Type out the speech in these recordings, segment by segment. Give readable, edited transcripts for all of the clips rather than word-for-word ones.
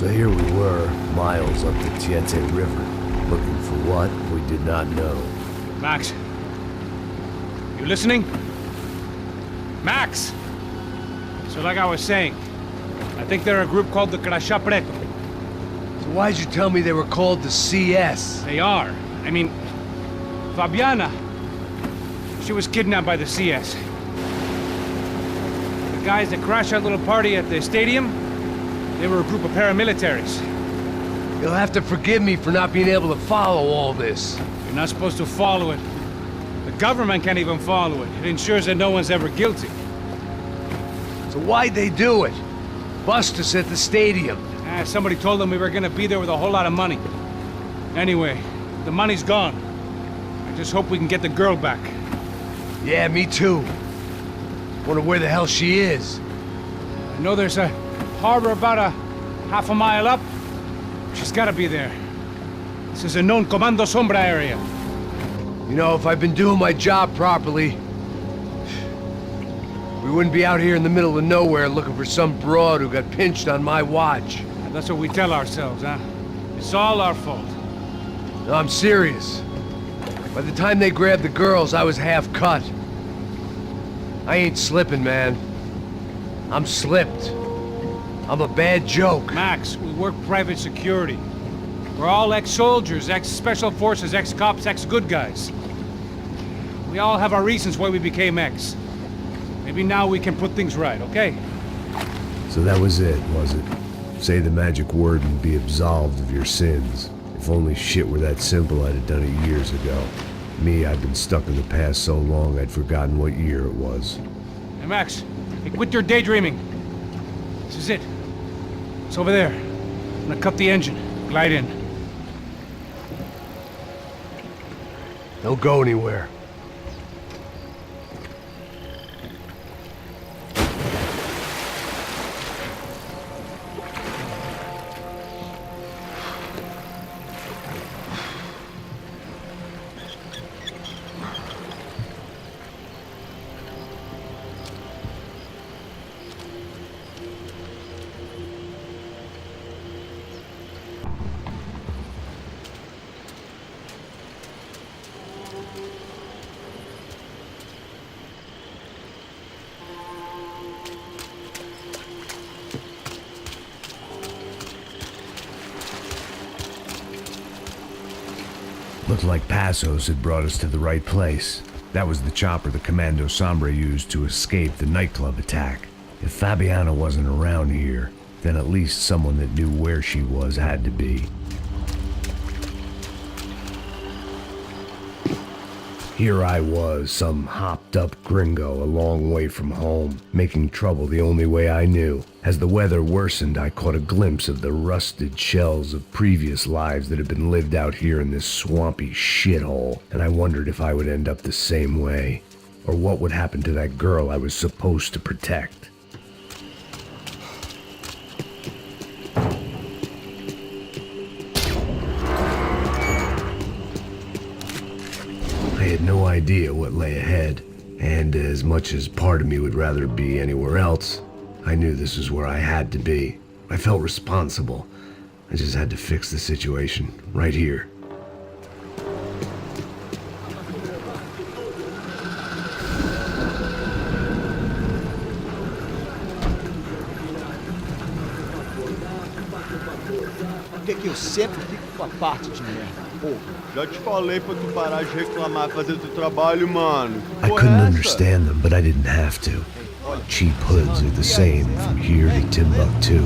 So here we were, miles up the Tietê River, looking for what we did not know. Max, you listening? Max! So like I was saying, I think they're a group called the Crachá Preto. So why'd you tell me they were called the CS? They are. I mean, Fabiana, she was kidnapped by the CS. The guys that crashed that little party at the stadium, they were a group of paramilitaries. You'll have to forgive me for not being able to follow all this. You're not supposed to follow it. The government can't even follow it. It ensures that no one's ever guilty. So why'd they do it? Bust us at the stadium. Somebody told them we were gonna be there with a whole lot of money. Anyway, the money's gone. I just hope we can get the girl back. Yeah, me too. Wonder where the hell she is. I know there's a harbor about a half a mile up. She's gotta be there. This is a known Comando Sombra area. You know, if I'd been doing my job properly, we wouldn't be out here in the middle of nowhere looking for some broad who got pinched on my watch. And that's what we tell ourselves, huh? It's all our fault. No, I'm serious. By the time they grabbed the girls, I was half cut. I ain't slipping, man. I'm slipped. I'm a bad joke. Max, we work private security. We're all ex-soldiers, ex-special forces, ex-cops, ex-good guys. We all have our reasons why we became ex. Maybe now we can put things right, okay? So that was it, was it? Say the magic word and be absolved of your sins. If only shit were that simple, I'd have done it years ago. Me, I've been stuck in the past so long, I'd forgotten what year it was. Hey, Max, hey, quit your daydreaming. This is it. It's over there. I'm gonna cut the engine. Glide in. Don't go anywhere. Looked like Passos had brought us to the right place. That was the chopper the Comando Sombra used to escape the nightclub attack. If Fabiana wasn't around here, then at least someone that knew where she was had to be. Here I was, some hopped-up gringo a long way from home, making trouble the only way I knew. As the weather worsened, I caught a glimpse of the rusted shells of previous lives that had been lived out here in this swampy shithole, and I wondered if I would end up the same way, or what would happen to that girl I was supposed to protect. I had no idea what lay ahead, and as much as part of me would rather be anywhere else, I knew this was where I had to be. I felt responsible. I just had to fix the situation, right here. Por que eu sempre fico com a parte de merda, porra? Já te falei pra tu parar de reclamar e fazer teu trabalho, mano. I couldn't understand them, but I didn't have to. Cheap hoods are the same from here to Timbuktu.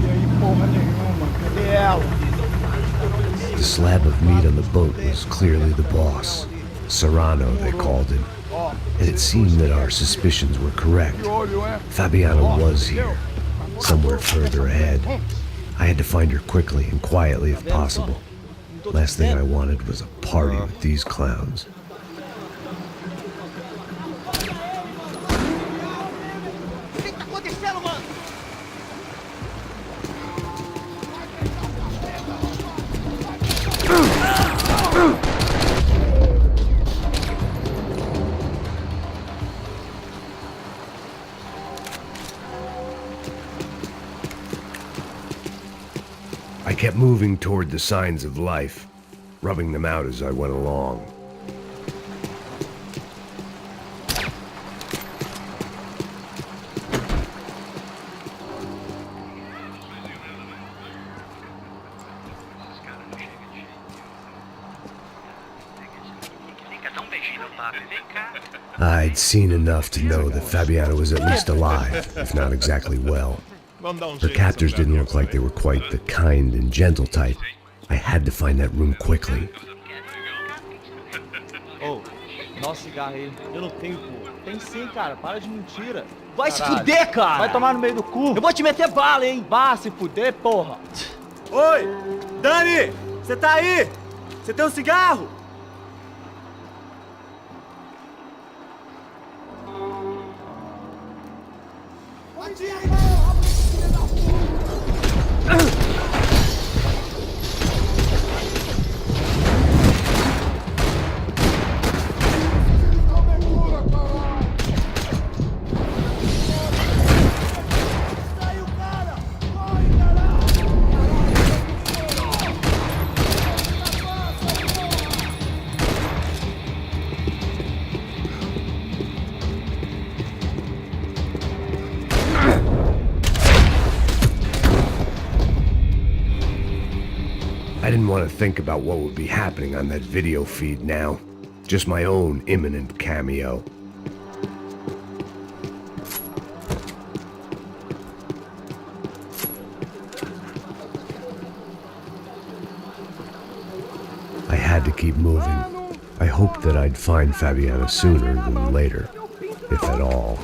The slab of meat on the boat was clearly the boss. Serrano, they called him. And it seemed that our suspicions were correct. Fabiana was here, somewhere further ahead. I had to find her quickly and quietly if possible. Last thing I wanted was a party with these clowns. I kept moving toward the signs of life, rubbing them out as I went along. I'd seen enough to know that Fabiana was at least alive, if not exactly well. Her captors didn't look like they were quite the kind and gentle type. I had to find that room quickly. Ô, dá cigarro aí. Eu não tenho, pô. Tem sim, cara. Para de mentira. Vai se Caralho. fuder, cara. Vai tomar no meio do cu. Eu vou te meter bala, hein. Vá se fuder, porra. Oi! Dani! Você tá aí? Você tem um cigarro? I didn't want to think about what would be happening on that video feed now. Just my own imminent cameo. I had to keep moving. I hoped that I'd find Fabiana sooner than later, if at all.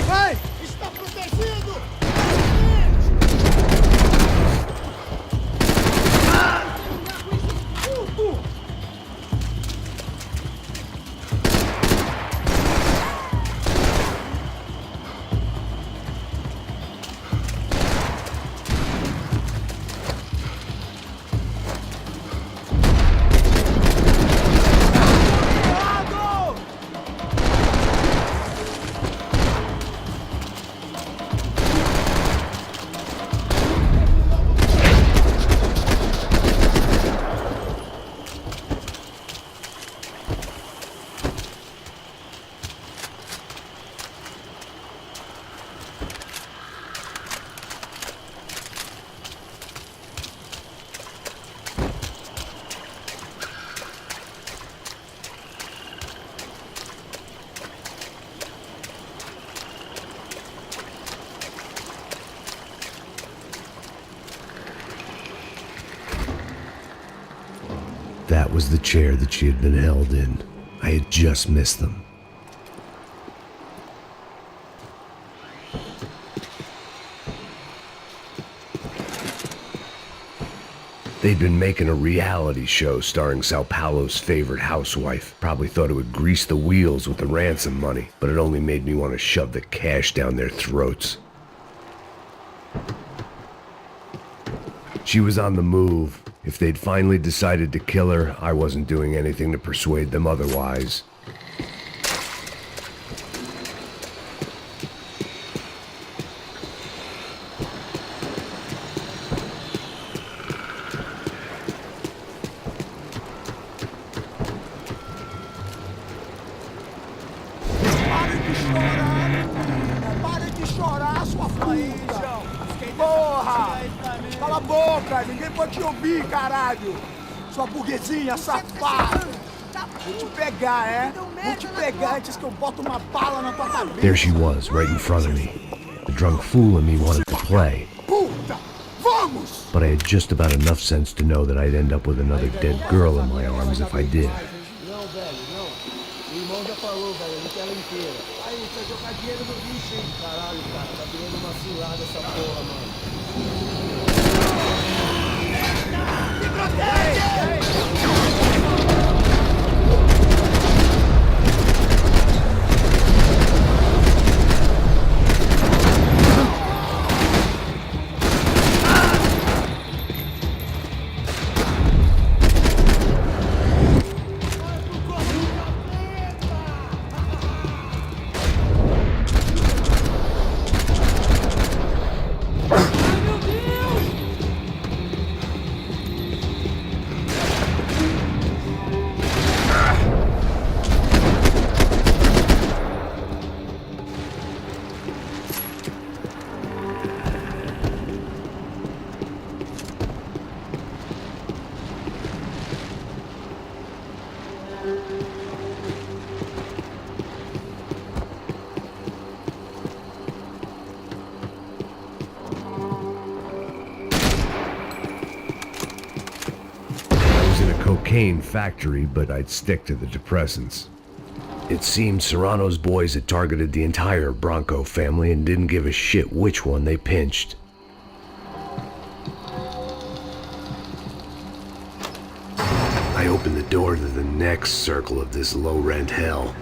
Vai! Está protegido! that was the chair that she had been held in. I had just missed them. They'd been making a reality show starring São Paulo's favorite housewife. Probably thought it would grease the wheels with the ransom money, but it only made me want to shove the cash down their throats. She was on the move. If they'd finally decided to kill her, I wasn't doing anything to persuade them otherwise. Pare de chorar, sua puta! Porra! Cala a boca! Ninguém pode te ouvir, caralho! Sua burguesinha safada! Vou te pegar, é? Vou te pegar antes que eu boto uma bala na tua cabeça! There she was, right in front of me. The drunk fool in me wanted to play. Puta! Vamos! But I had just about enough sense to know that I'd end up with another dead girl in my arms if I did. Não, velho, não. O irmão já falou, velho, ele quer ela inteira. Aí, vai jogar dinheiro no lixo, hein? Caralho, cara, tá virando uma cilada essa porra, mano. Me protege! Cocaine factory, but I'd stick to the depressants. It seemed Serrano's boys had targeted the entire Bronco family and didn't give a shit which one they pinched. I opened the door to the next circle of this low-rent hell.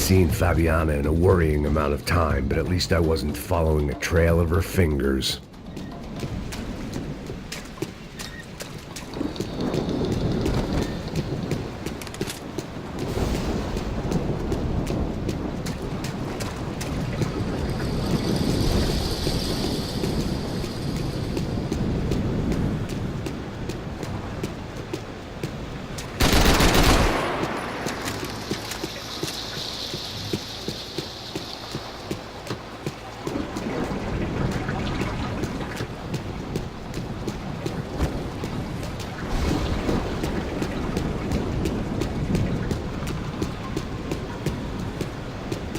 seen Fabiana in a worrying amount of time, but at least I wasn't following a trail of her fingers.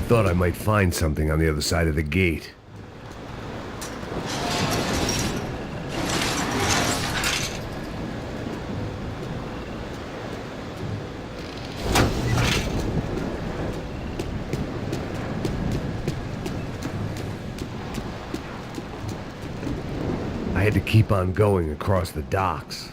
Thought I might find something on the other side of the gate. I had to keep on going across the docks.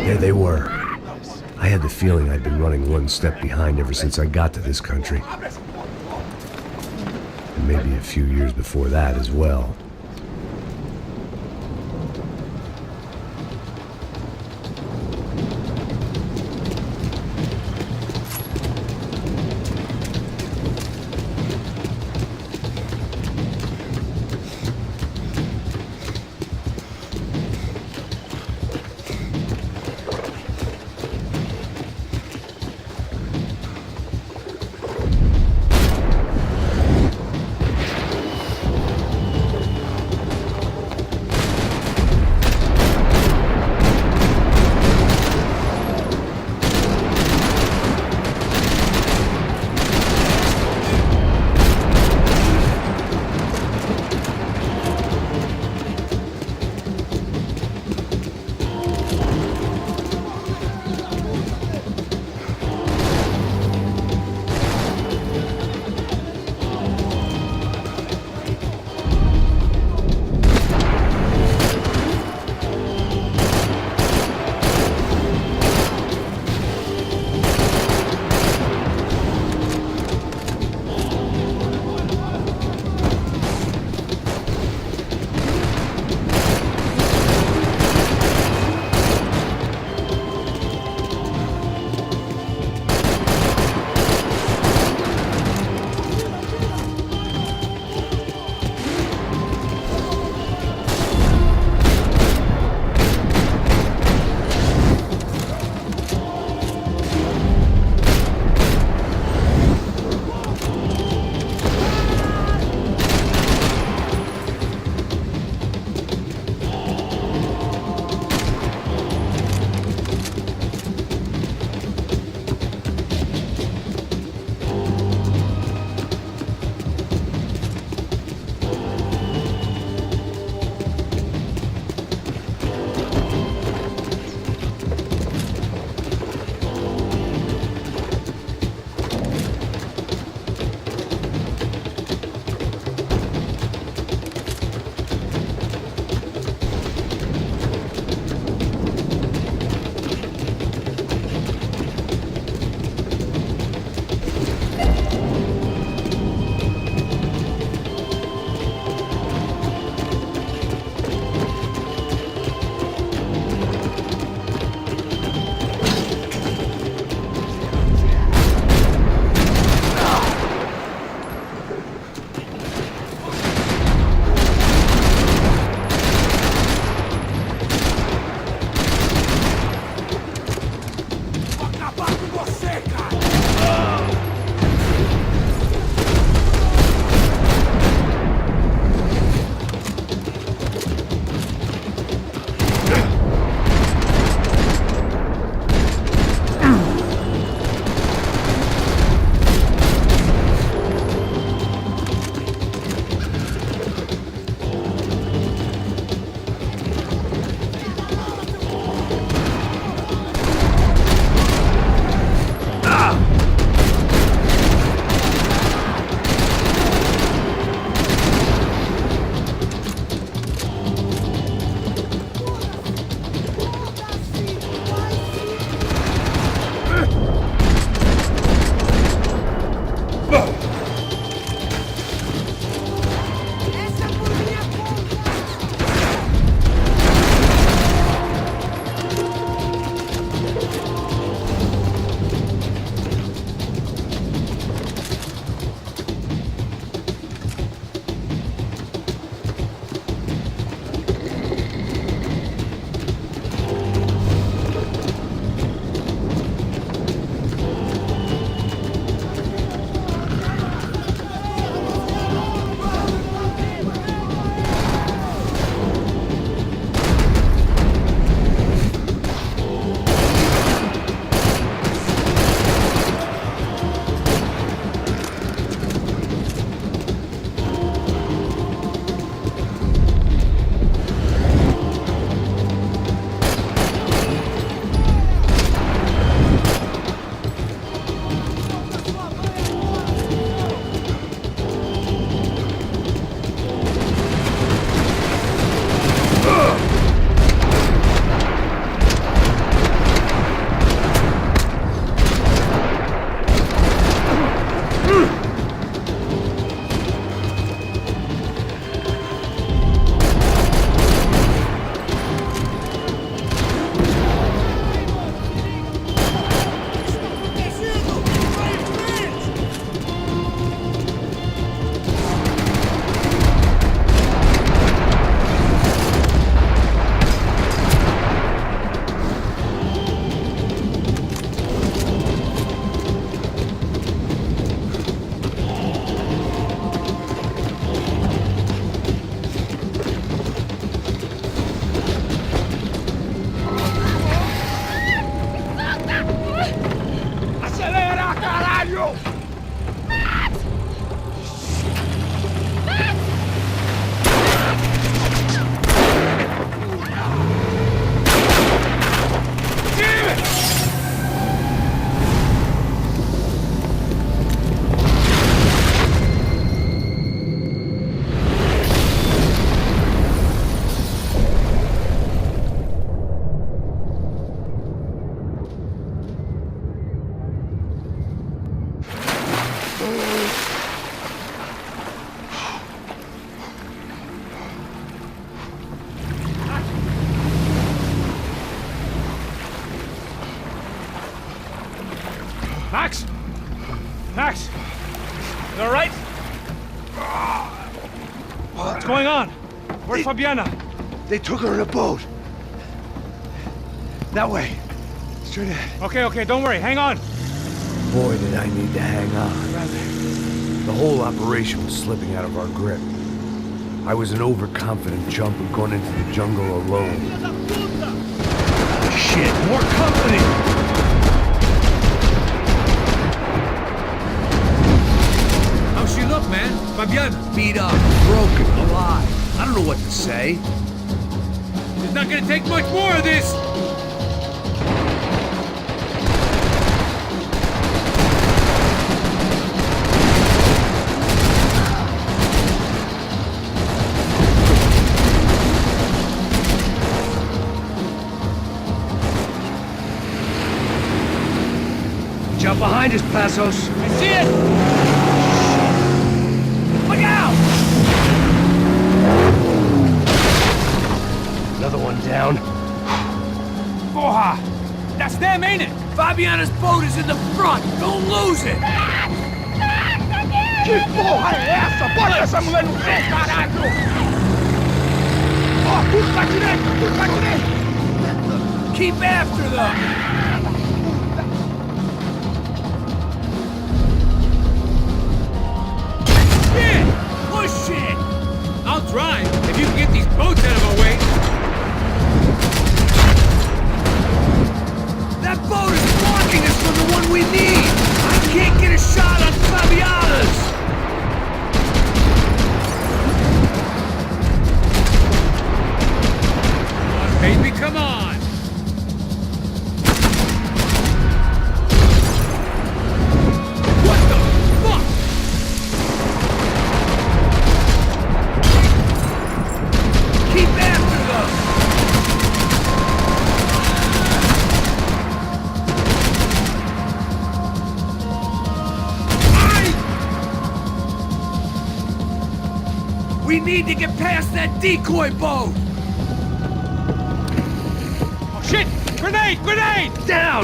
There they were. I had the feeling I'd been running one step behind ever since I got to this country. And maybe a few years before that as well. Max! You alright? What's going on? Where's Fabiana? They took her in a boat. That way. Straight ahead. Okay, don't worry. Hang on. Boy, did I need to hang on. The whole operation was slipping out of our grip. I was an overconfident chump who'd gone into the jungle alone. Shit, more company! How's she look, man? Fabiana? Beat up, broken, alive. I don't know what to say. It's not gonna take much more of this! Jump behind us, Passos. I see it! Look out! Another one down. Porra! That's them, ain't it? Fabiana's boat is in the front! Don't lose it! Que porra é essa? Bota essa mulher no chão, caralho! Ó, tudo pra direita, tudo pra direita! Keep after them! Push it! I'll drive if you can get these boats out of our way. That boat is blocking us from the one we need. I can't get a shot on Fabiana's. Come on, baby, come on. What the fuck? Keep after them! We need to get past that decoy boat! Oh shit! Grenade! Grenade! Down!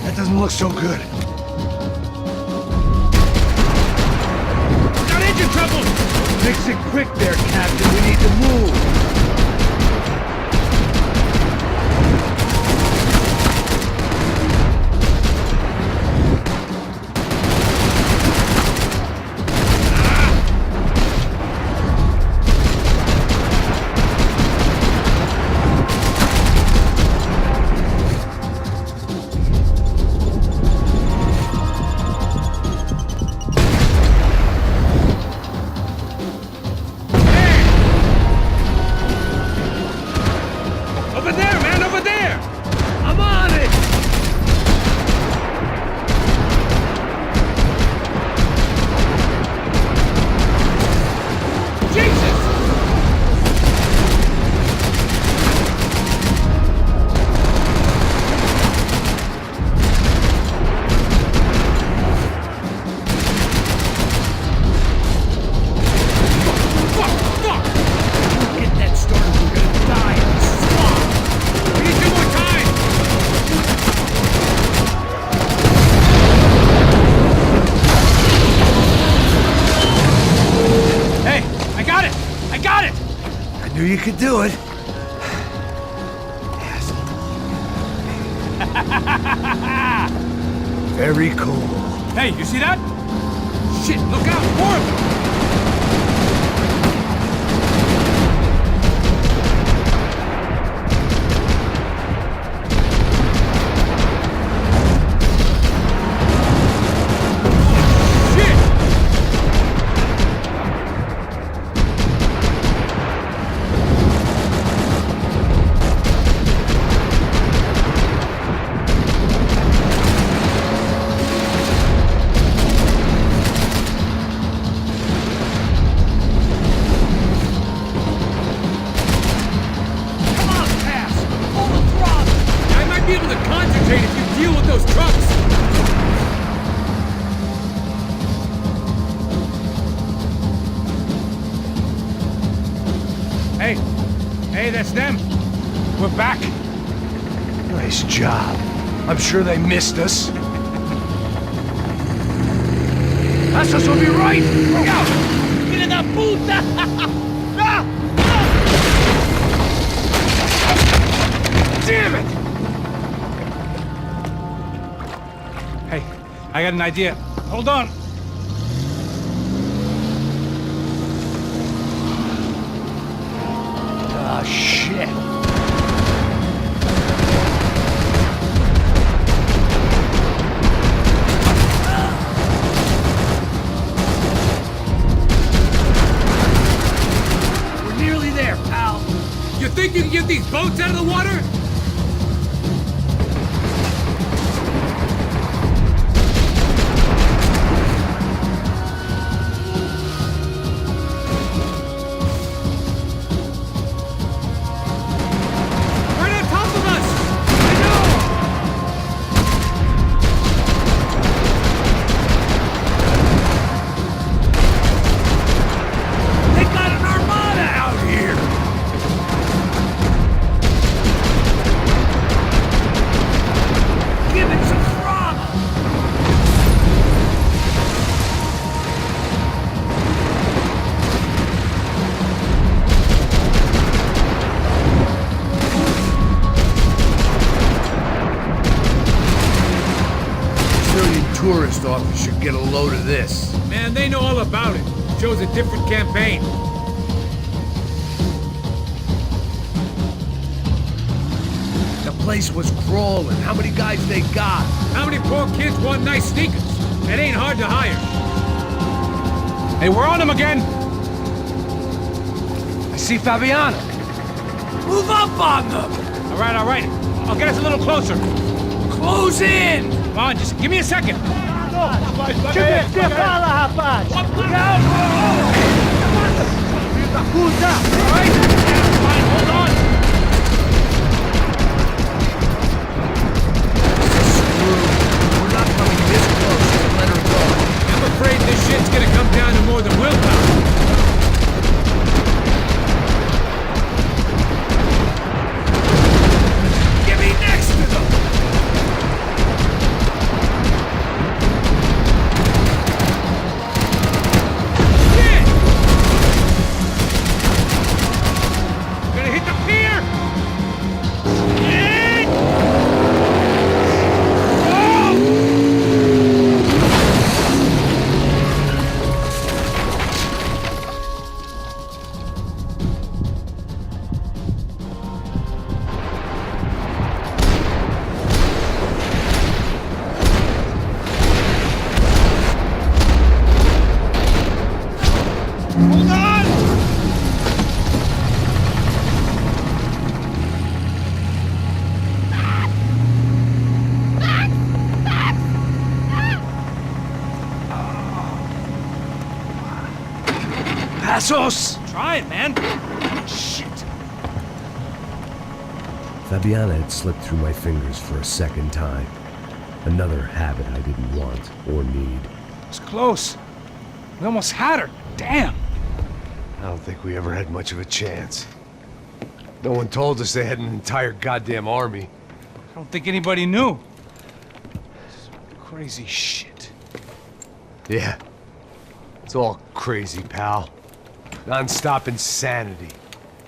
That doesn't look so good. Got engine trouble! Fix it quick there, Captain. We need to move. Over there, man! Over there! I'm on it! Jesus! Fuck! Get that started, we're gonna die in the swamp! We need 2 more time! Hey! I got it! I got it! I knew you could do it. Yes. Very cool. Hey, you see that? Shit, look out! More of them! Shit! Come on, Pass! Pull the throttle! I might be able to concentrate if you deal with those trucks! Hey, that's them. We're back. Nice job. I'm sure they missed us. Essos will be right! Look out! Filha da puta! Damn it! Hey, I got an idea. Hold on. Ah, shit. We're nearly there, pal. You think you can get these boats out of the water? Right on top of us! I know! They got an armada out here! Give it some throttle! Australian tourist office should get a load of this. Man, they know all about it. Shows a different campaign. The place was crawling. How many guys they got? How many poor kids want nice sneakers? That ain't hard to hire. Hey, we're on him again! I see Fabiana. Move up on them! All right, all right. I'll get us a little closer. Close in! Come on, just give me a second. Fala, rapaz! All right? Fine, hold on. We're not coming this close to let her go. I'm afraid this shit's gonna come down to more than willpower. Get me next to them! Shit! Gonna hit the pier! Hold on! Passos! Try it, man. Shit. Fabiana had slipped through my fingers for a second time. Another habit I didn't want or need. It's close. We almost had her. Damn. I don't think we ever had much of a chance. No one told us they had an entire goddamn army. I don't think anybody knew. Crazy shit. Yeah. It's all crazy, pal. Non-stop insanity.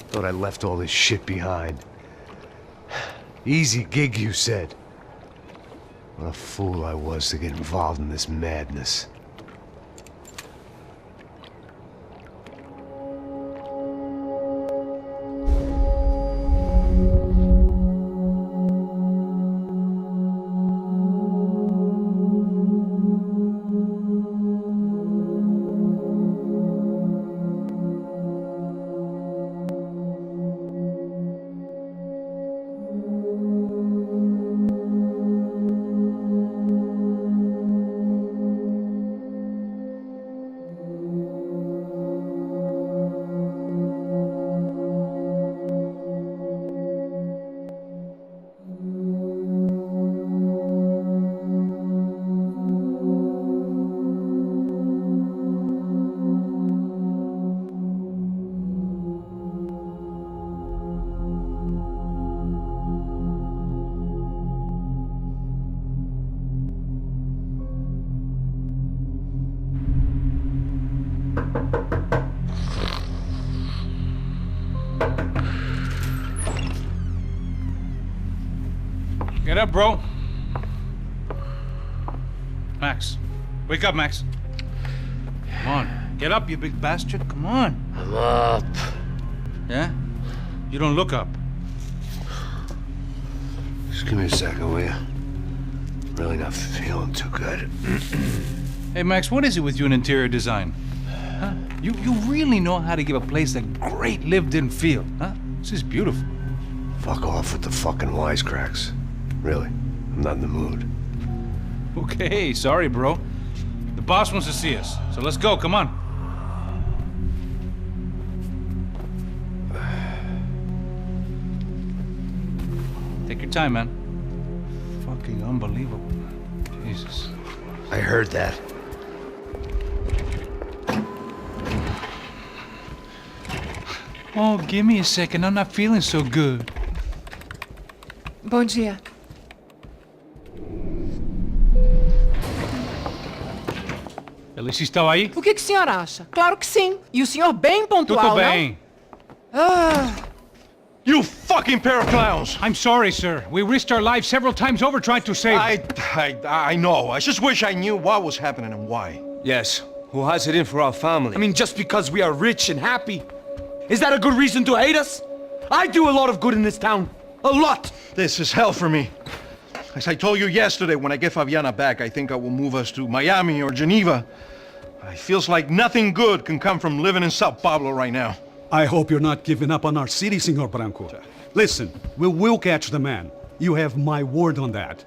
Thought I left all this shit behind. Easy gig, you said. What a fool I was to get involved in this madness. Get up, bro. Max. Wake up, Max. Come on. Get up, you big bastard. Come on. I'm up. Yeah? You don't look up. Just give me a second, will you? Really not feeling too good. Hey, Max, what is it with you in interior design? Huh? You really know how to give a place a great lived-in feel, huh? This is beautiful. Fuck off with the fucking wisecracks. Really, I'm not in the mood. Okay, sorry, bro. The boss wants to see us, so let's go, come on. Take your time, man. Fucking unbelievable. Jesus. I heard that. Oh, give me a second. I'm not feeling so good. Bom dia. Alice estava aí? O que o senhor acha? Claro que sim. E o senhor bem pontual, Tudo bem. You fucking pair of clowns! I'm sorry, sir. We risked our lives several times over trying to save... I know. I just wish I knew what was happening and why. Yes, who has it in for our family? I mean, just because we are rich and happy, is that a good reason to hate us? I do a lot of good in this town. A lot! This is hell for me. As I told you yesterday, when I get Fabiana back, I think I will move us to Miami or Geneva. It feels like nothing good can come from living in São Paulo right now. I hope you're not giving up on our city, Senor Branco. Listen, we will catch the man. You have my word on that.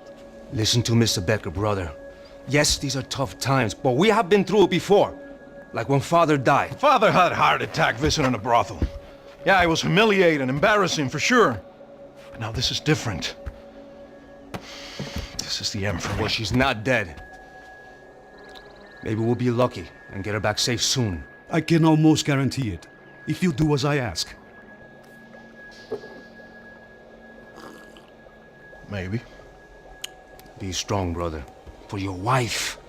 Listen to Mr. Becker, brother. Yes, these are tough times, but we have been through it before. Like when Father died. Father had a heart attack visiting a brothel. Yeah, it was humiliating, embarrassing, for sure. But now this is different. This is the end for me. Well, she's not dead. Maybe we'll be lucky and get her back safe soon. I can almost guarantee it, if you do as I ask. Maybe. Be strong, brother. For your wife.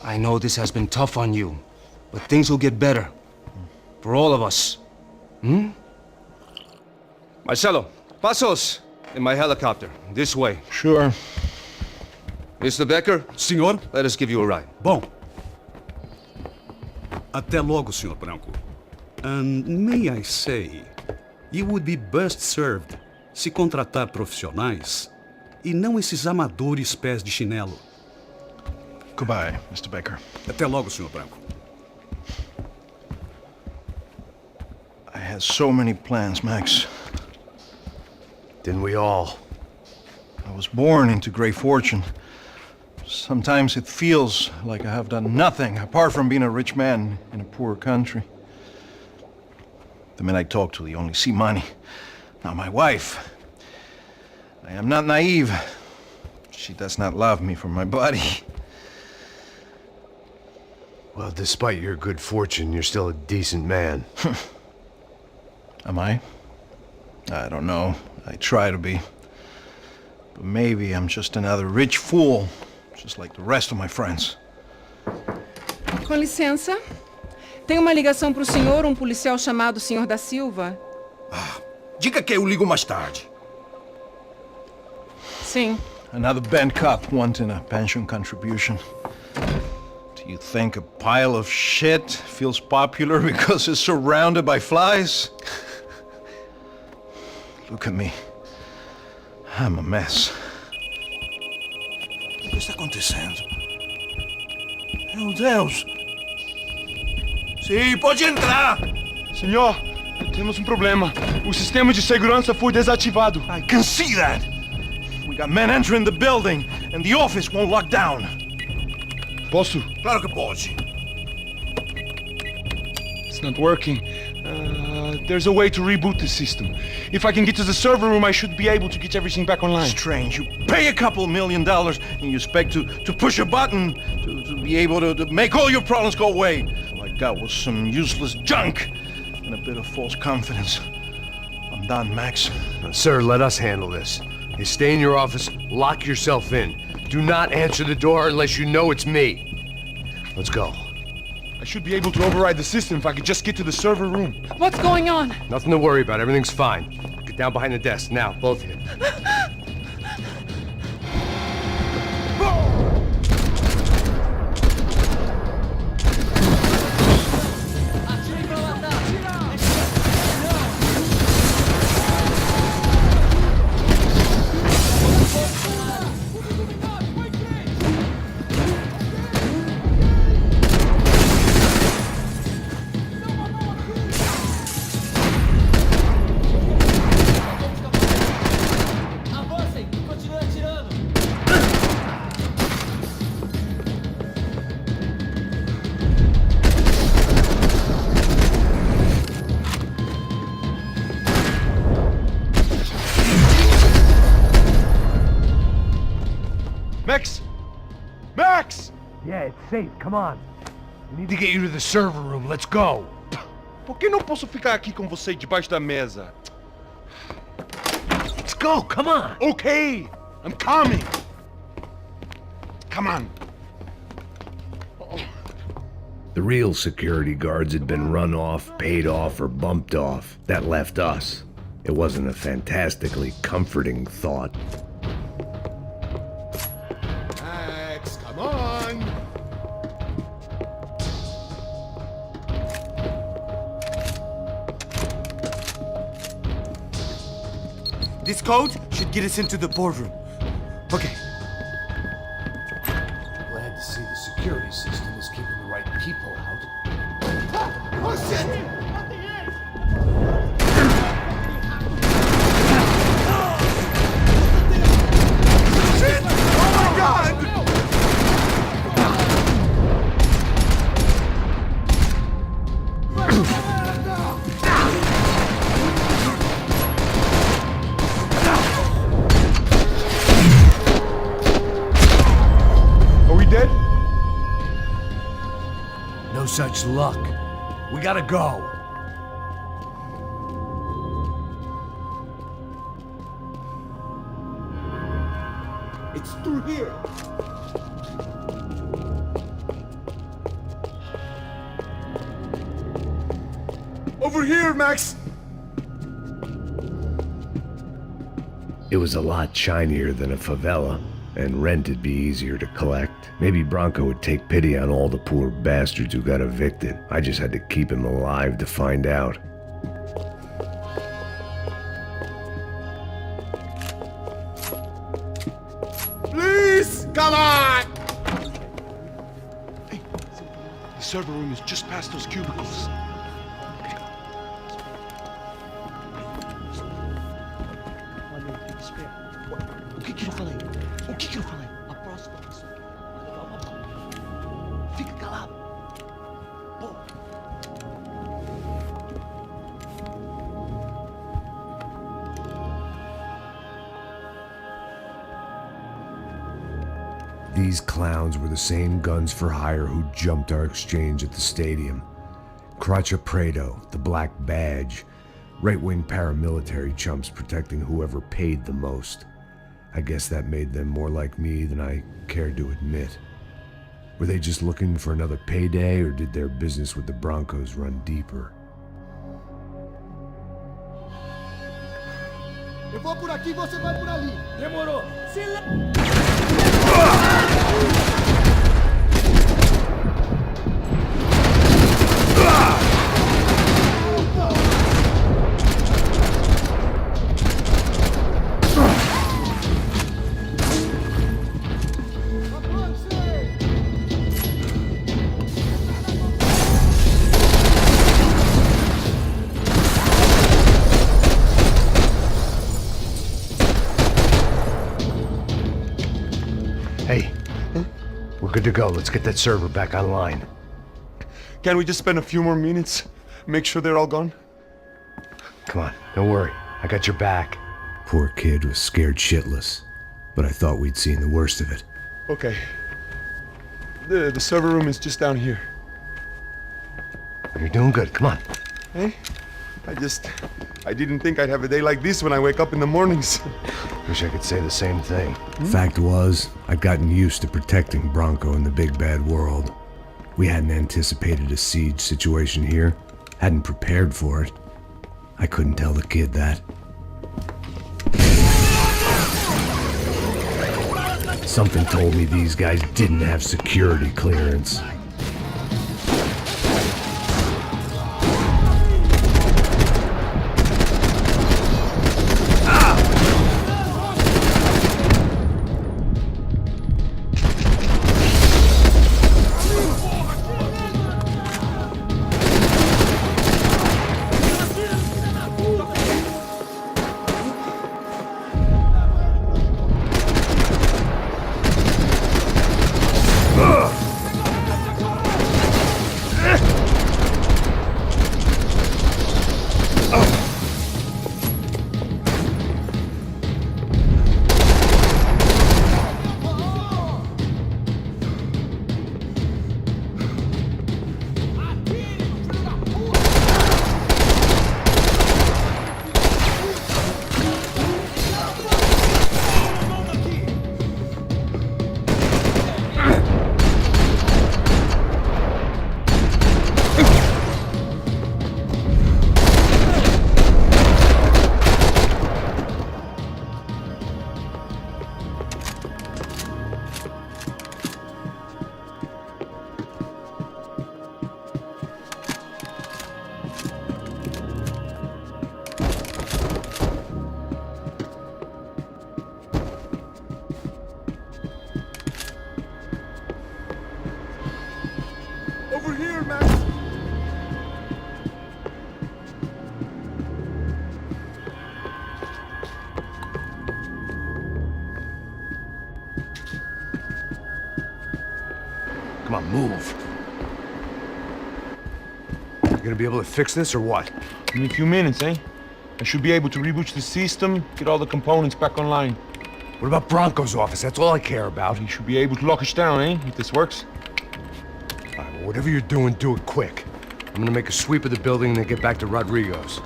I know this has been tough on you, but things will get better. For all of us. Marcelo, pasos in my helicopter. This way. Sure. Mr. Becker, Senhor? let us give you a ride. Bom. Até logo, Senhor Branco. And may I say, you would be best served se contratar profissionais e não esses amadores pés de chinelo. Goodbye, Mr. Becker. Até logo, Senhor Branco. I had so many plans, Max. Didn't we all? I was born into great fortune. Sometimes it feels like I have done nothing apart from being a rich man in a poor country. The men I talk to, they only see money. Now my wife, I am not naive. She does not love me for my body. Well, despite your good fortune, you're still a decent man. Am I? I don't know. I try to be. But maybe I'm just another rich fool, just like the rest of my friends. Com licença. Tem uma ligação pro senhor, um policial chamado Senhor da Silva. Diga que eu ligo mais tarde. Sim. Another bent cop wanting a pension contribution. Do you think a pile of shit feels popular because it's surrounded by flies? Look at me. I'm a mess. O que está acontecendo? Meu Deus! Sim, pode entrar! Senhor, temos um problema. O sistema de segurança foi desativado. I can see that! We got men entering the building, and the office won't lock down. Posso? Claro que pode. It's not working. There's a way to reboot the system. If I can get to the server room, I should be able to get everything back online. Strange. You pay a couple $1 million, and you expect to push a button to be able to make all your problems go away. All I got was some useless junk and a bit of false confidence. I'm done, Max. Sir, let us handle this. You stay in your office, lock yourself in. Do not answer the door unless you know it's me. Let's go. I should be able to override the system if I could just get to the server room. What's going on? Nothing to worry about. Everything's fine. Get down behind the desk. Now, both of you. Max! Max! Yeah, it's safe. Come on. We need to get you to the server room. Let's go. Por que não posso ficar aqui com você debaixo da mesa? Let's go. Come on. Okay, I'm coming. Come on. The real security guards had been run off, paid off, or bumped off. That left us. It wasn't a fantastically comforting thought. Max, come on. This code should get us into the boardroom. Okay. Glad to see the security system is keeping the right people out. Oh, shit! Shit! Oh, my God! Are we dead? No such luck. We gotta go. It's through here. Over here, Max! It was a lot shinier than a favela, and rent'd be easier to collect. Maybe Bronco would take pity on all the poor bastards who got evicted. I just had to keep him alive to find out. Please! Come on! Hey, the server room is just past those cubicles. O que eu falei? O que eu falei? A próxima pessoa vai levar uma bala. Fica calado. Pô. These clowns were the same guns for hire who jumped our exchange at the stadium. Crotcha Prado, the Black Badge, right-wing paramilitary chumps protecting whoever paid the most. I guess that made them more like me than I cared to admit. Were they just looking for another payday, or did their business with the Broncos run deeper? Eu vou por aqui, você vai por ali. Demorou. Hey, we're good to go. Let's get that server back online. Can we just spend a few more minutes? Make sure they're all gone? Come on, don't worry. I got your back. Poor kid was scared shitless, but I thought we'd seen the worst of it. Okay. The server room is just down here. You're doing good. Come on. Hey? I didn't think I'd have a day like this when I wake up in the mornings. Wish I could say the same thing. Fact was, I'd gotten used to protecting Bronco in the big bad world. We hadn't anticipated a siege situation here, hadn't prepared for it. I couldn't tell the kid that. Something told me these guys didn't have security clearance. Come on, move. You gonna be able to fix this or what? In a few minutes, eh? I should be able to reboot the system, get all the components back online. What about Bronco's office? That's all I care about. You should be able to lock us down, eh? If this works. All right, well, whatever you're doing, do it quick. I'm gonna make a sweep of the building and then get back to Rodrigo's.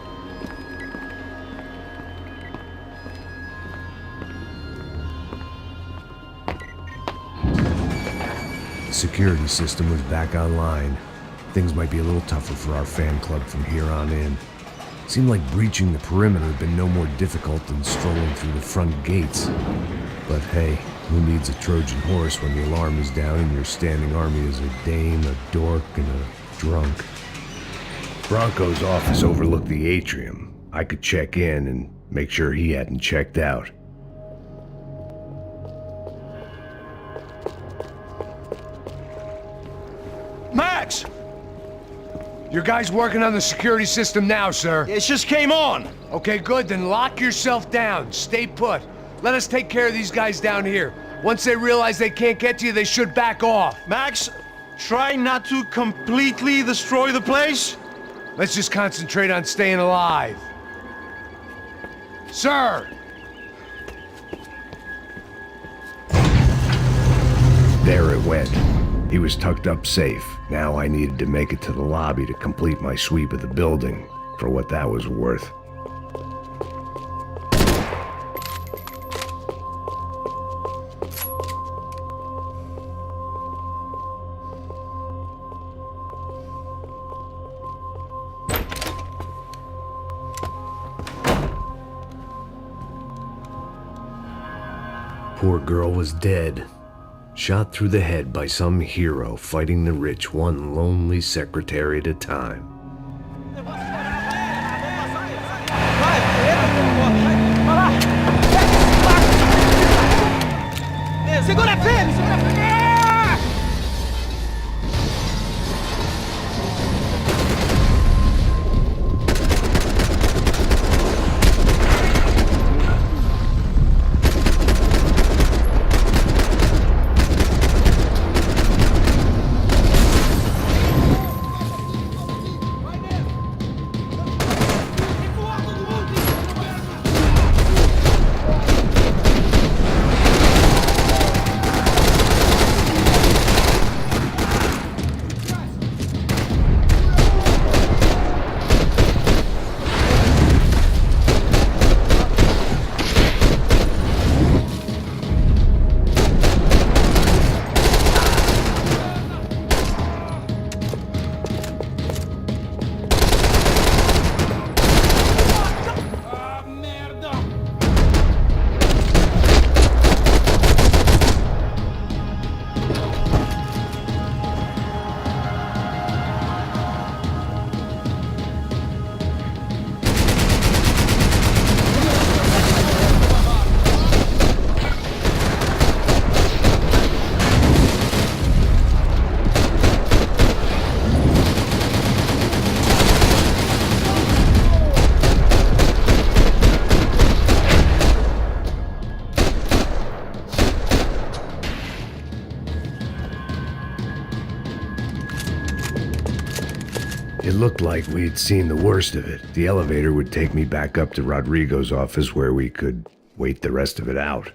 The security system was back online. Things might be a little tougher for our fan club from here on in. Seemed like breaching the perimeter had been no more difficult than strolling through the front gates. But hey, who needs a Trojan horse when the alarm is down and your standing army is a dame, a dork, and a drunk? Bronco's office overlooked the atrium. I could check in and make sure he hadn't checked out. Max! Your guys working on the security system now, sir. It just came on! Okay, good, then lock yourself down. Stay put. Let us take care of these guys down here. Once they realize they can't get to you, they should back off. Max, try not to completely destroy the place. Let's just concentrate on staying alive. Sir! There it went. He was tucked up safe. Now I needed to make it to the lobby to complete my sweep of the building, for what that was worth. Poor girl was dead. Shot through the head by some hero fighting the rich one lonely secretary at a time. Segura firme, segura firme! It looked like we had seen the worst of it. The elevator would take me back up to Rodrigo's office where we could wait the rest of it out.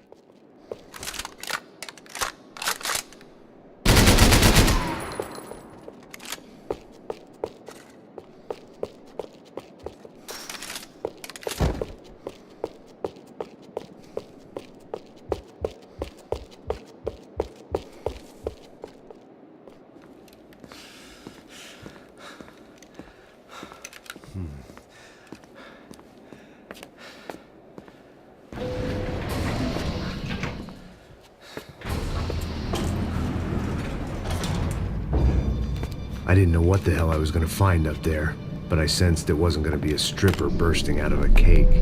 I didn't know what the hell I was going to find up there, but I sensed it wasn't going to be a stripper bursting out of a cake.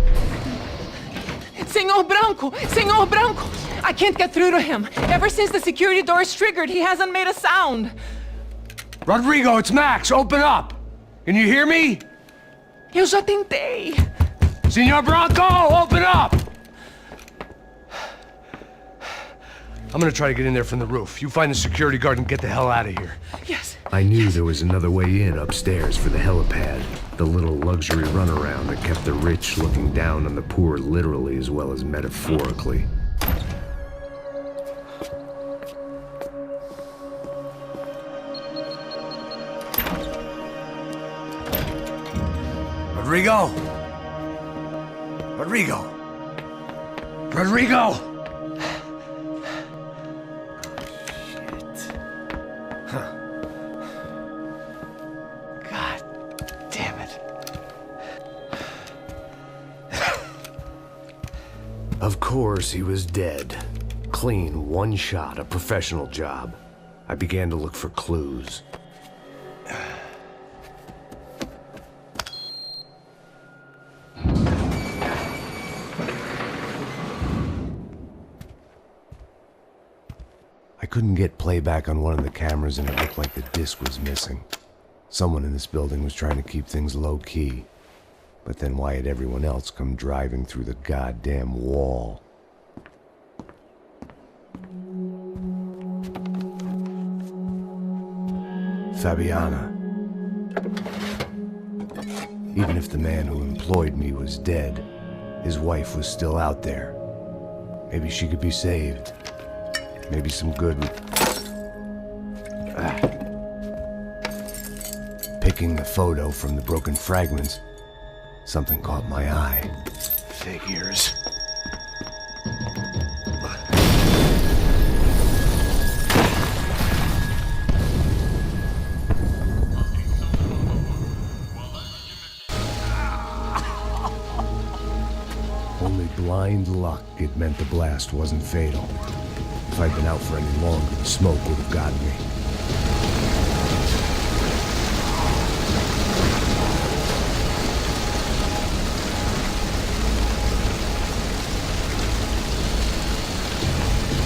Senor Branco! Senor Branco! I can't get through to him. Ever since the security door is triggered, he hasn't made a sound. Rodrigo, it's Max! Open up! Can you hear me? Eu já tentei. Senor Branco, open up! I'm gonna try to get in there from the roof. You find the security guard and get the hell out of here. Yes. I knew there was another way in upstairs for the helipad. The little luxury runaround that kept the rich looking down on the poor literally as well as metaphorically. Rodrigo! Rodrigo! Rodrigo! Shit. Huh. God damn it. Of course, he was dead. Clean, one shot, a professional job. I began to look for clues. I couldn't get playback on one of the cameras and it looked like the disc was missing. Someone in this building was trying to keep things low-key. But then why had everyone else come driving through the goddamn wall? Fabiana. Even if the man who employed me was dead, his wife was still out there. Maybe she could be saved. Maybe some good... Picking the photo from the broken fragments, something caught my eye. Figures. Only blind luck it meant the blast wasn't fatal. If I'd been out for any longer, the smoke would have gotten me.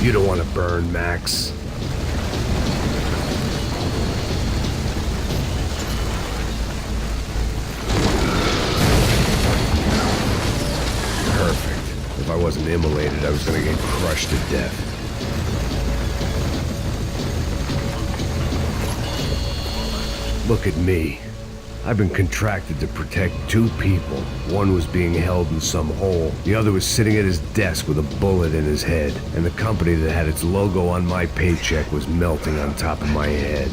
You don't want to burn, Max. Perfect. If I wasn't immolated, I was gonna get crushed to death. Look at me. I've been contracted to protect two people. One was being held in some hole. The other was sitting at his desk with a bullet in his head. And the company that had its logo on my paycheck was melting on top of my head.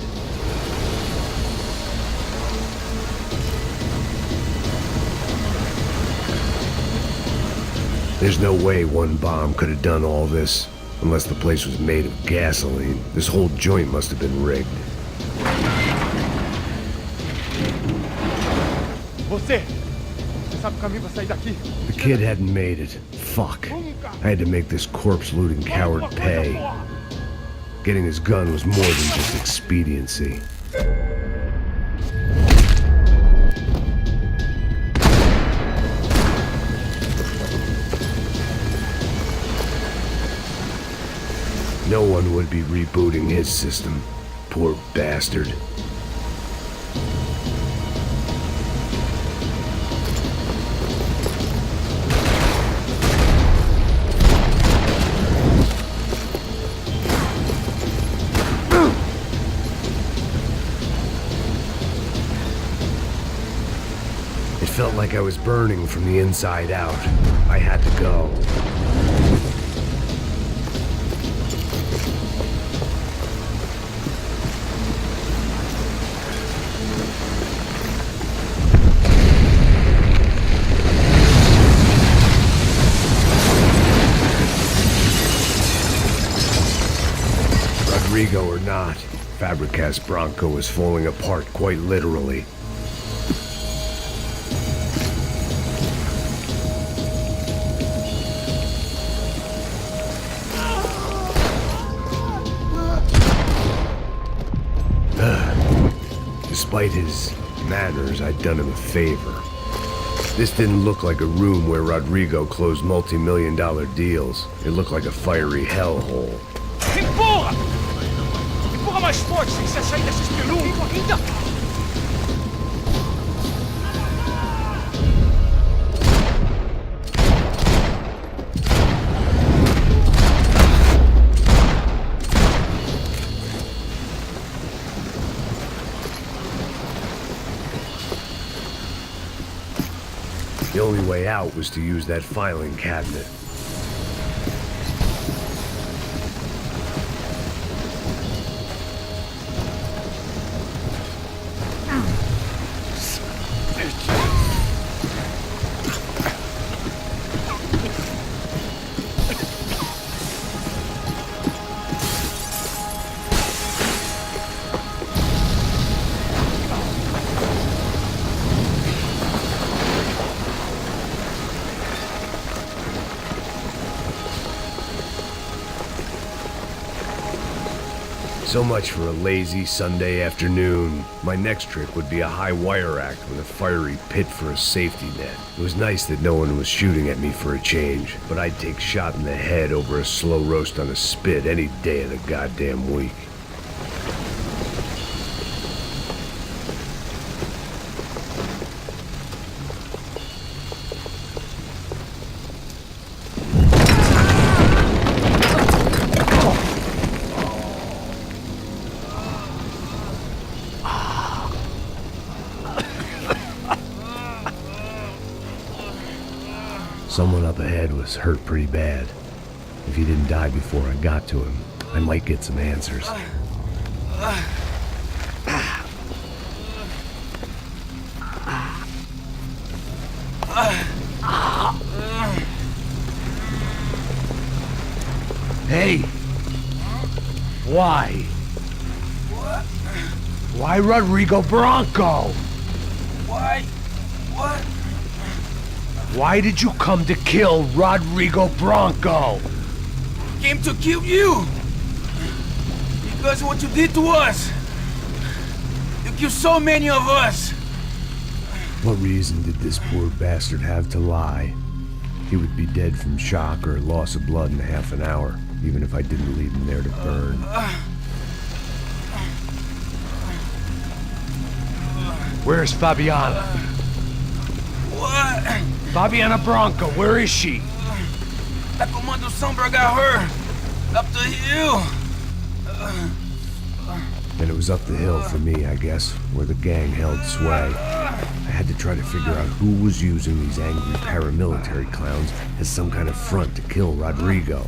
There's no way one bomb could have done all this. Unless the place was made of gasoline. This whole joint must have been rigged. Você sabe o caminho pra sair daqui? The kid hadn't made it. Fuck. I had to make this corpse-looting coward pay. Getting his gun was more than just expediency. No one would be rebooting his system. Poor bastard. It felt like I was burning from the inside out. I had to go. Rodrigo or not, Fabricas Bronco was falling apart quite literally. Despite his manners, I'd done him a favor. This didn't look like a room where Rodrigo closed multi-million-dollar deals. It looked like a fiery hellhole. Empurra! Empurra mais forte, sem você sair dessa espelunca ainda! The only way out was to use that filing cabinet. So much for a lazy Sunday afternoon. My next trick would be a high wire act with a fiery pit for a safety net. It was nice that no one was shooting at me for a change, but I'd take shot in the head over a slow roast on a spit any day of the goddamn week. Someone up ahead was hurt pretty bad. If he didn't die before I got to him, I might get some answers. Hey! Why? What? Why Rodrigo Bronco? Why? What? Why did you come to kill Rodrigo Bronco? Came to kill you! Because what you did to us! You killed so many of us! What reason did this poor bastard have to lie? He would be dead from shock or loss of blood in half an hour, even if I didn't leave him there to burn. Where's Fabiana? What? Fabiana Bronco, where is she? That Comando Sombra got her! Up the hill! And it was up the hill for me, I guess, where the gang held sway. I had to try to figure out who was using these angry paramilitary clowns as some kind of front to kill Rodrigo.